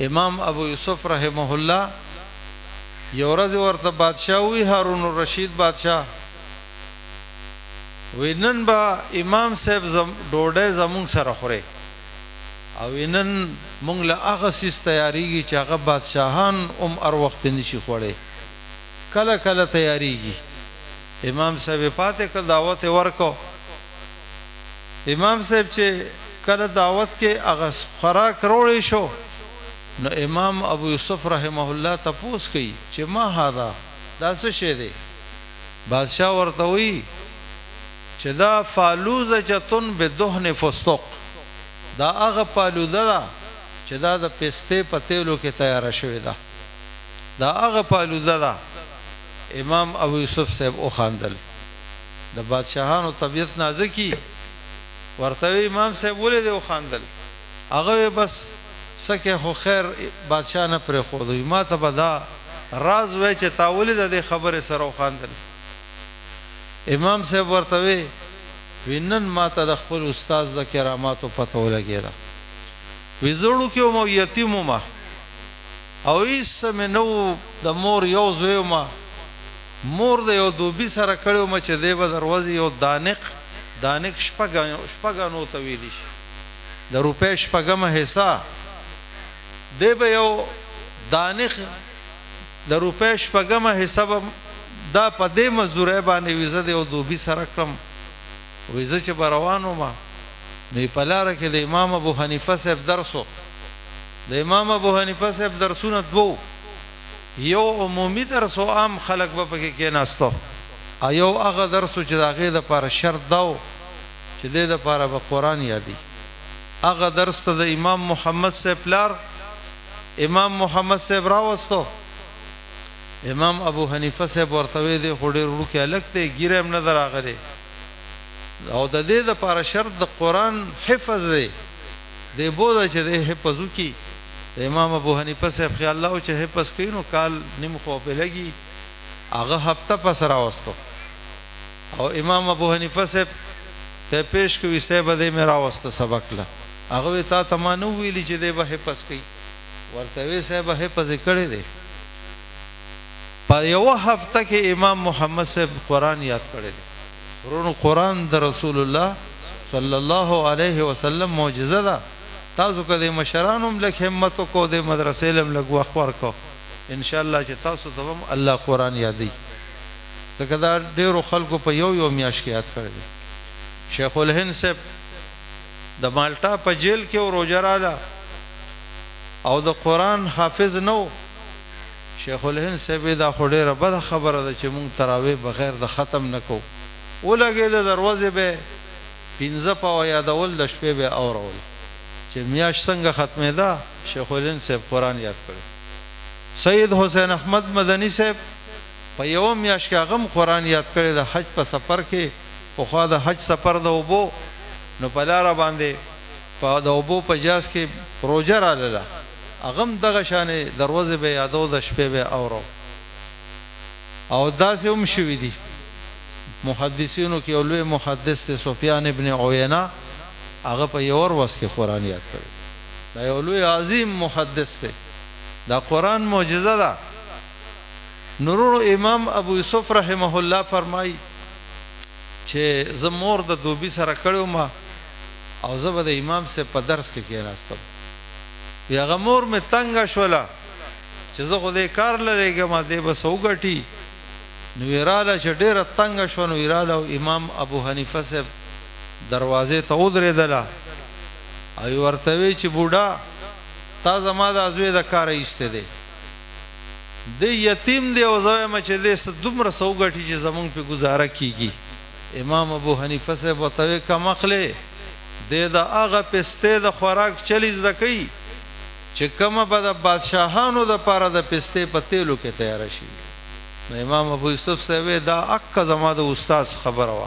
امام ابو یوسف رحمه الله یو ورځ ورته بادشاه وی هارون الرشید بادشاه وینن با امام صاحب ډوډۍ زمون سره خوري او وینن مونږ له هغه سیس تیاریږي چې هغه بادشاهان ار وخت نشي خوړي کله کله تیاریږي امام صاحب پاتې کله دعوت ورکو امام صاحب چې کله دعوت کې هغه خوراک وروړي شو نو امام ابو یوسف رحمه الله تپوس کوي چې ما هاذا دا څه شی دی بادشاہ ورته وی چې دا فالوزجتن بدهن فستق دا هغه فالوده ده چې دا د پسته په تیلو کې تیار شوی ده دا هغه فالوده ده امام ابو یوسف صاحب او خاندل د بادشاہانو طبیعت نازکی ورته امام صاحب ولې دی او خاندل هغه بس سکه خو خیر بادشاہ نه پر خو دوی ما ته بدا راز وای چې تاول د خبره سره خواندل امام صاحب ورته وینن ما ته د خپل استاد د کراماتو پته ولګیدا وزړو کې مو یتیم ما او ایس منو د مور یو زوی ما مور د یو دوبي سره کړو ما چې دی به دروازه یو دانق شپګانو ته ویلی د روپې شپګمه حصہ دی به یو دانق د روپې شپګمه حساب دا په دې مزدوري باندې ویزه دی او دوبي سره کړم ویزه چې روانو ما نه په لار کې د امام ابو حنیفه صاحب درسو د امام ابو حنیفه صاحب درسونه دوه یو عمومي درس او عام خلق به پکې کې ناستو ایو هغه درسو چې داغه د لپاره شرط داو چې د لپاره به قران یادي هغه درس ته د امام محمد صاحب لار امام محمد صاحب راوستو امام ابو حنیفه صاحب ورته دی خو ډېر ورو کې الګ ته ګیرم نه دراغله او د دې لپاره شرط د قران حفظ دی د بوده چې د حفظ وکي د امام ابو حنیفه صاحب خیال الله چې حفظ کینو کال نیم خو په لګي هغه هفته پس راوستو او امام ابو حنیفه صاحب ته پیش کوي صاحب دې مې راوسته سبق لا هغه ته تمانو ویلی چې دې به حفظ کوي ورته وی صاحب حفظ کړی دی په یو هفته کې امام محمد صاحب قران یاد کړی دی ورونو قران د رسول الله صلی الله علیه وسلم معجزه ده تاسو کله مشرانم لک همت کو د مدرسې لم لګ وخت ورکو ان شاء الله چې تاسو ته الله قران یادي ځکه دا ډیرو خلکو په یو میاش کې یاد کړی دی شیخ الهند صاحب د مالټا په جیل کې روزه رااله او د قران حافظ نو شیخ الهند صاحب دا خډيره بد خبره ده چې مونږ تراوی بغیر د ختم نکو ولګې د دروازه به پینځه په یادول د شپې به اورول چې میاش څنګه ختمه ده شیخ الهند صاحب قران یاد کړی سید حسین احمد مدنی صاحب په یو میاش کې هغه قران یاد کړی د حج په سفر کې په خوا د حج سفر د وبو نو په لار باندې په د وبو په جاس کې روزه رااله اغم دغه شانه دروازه به یادو د شپې به اورو او داسې هم شوی دي محدثینو کې اولوی محدث ته سفیان ابن عیینه هغه په یو ورځ کې قران یاد کړی دا یو لوی عظیم محدث دی دا قران معجزه ده نورو امام ابو یوسف رحمه الله فرمای چې زمور د دوبي سره کړو ما او زه به د امام سے په درس کې کېناستم یا غمور می تنگ شولا چې زه خو دې کار لريګم دې بس وګټي نو ویراله چې ډېر تنگ شو نو ویراله امام ابو حنیفه صاحب دروازه ته ودرېدله او ورته وی چې بوډا تا زما د ازوی د کار ایسته دی د یتیم دی او زوی ما چې دې دومره سوګټي چې زمونږ په گزاره کیږي امام ابو حنیفه صاحب ورته کمخله د هغه پسته د خوراک چلی زکې چې کومه به د بادشاهانو د پاره د پسته په تیلو کې تیار شي امام ابو یوسف صاحب دا اک زما د استاد خبره وا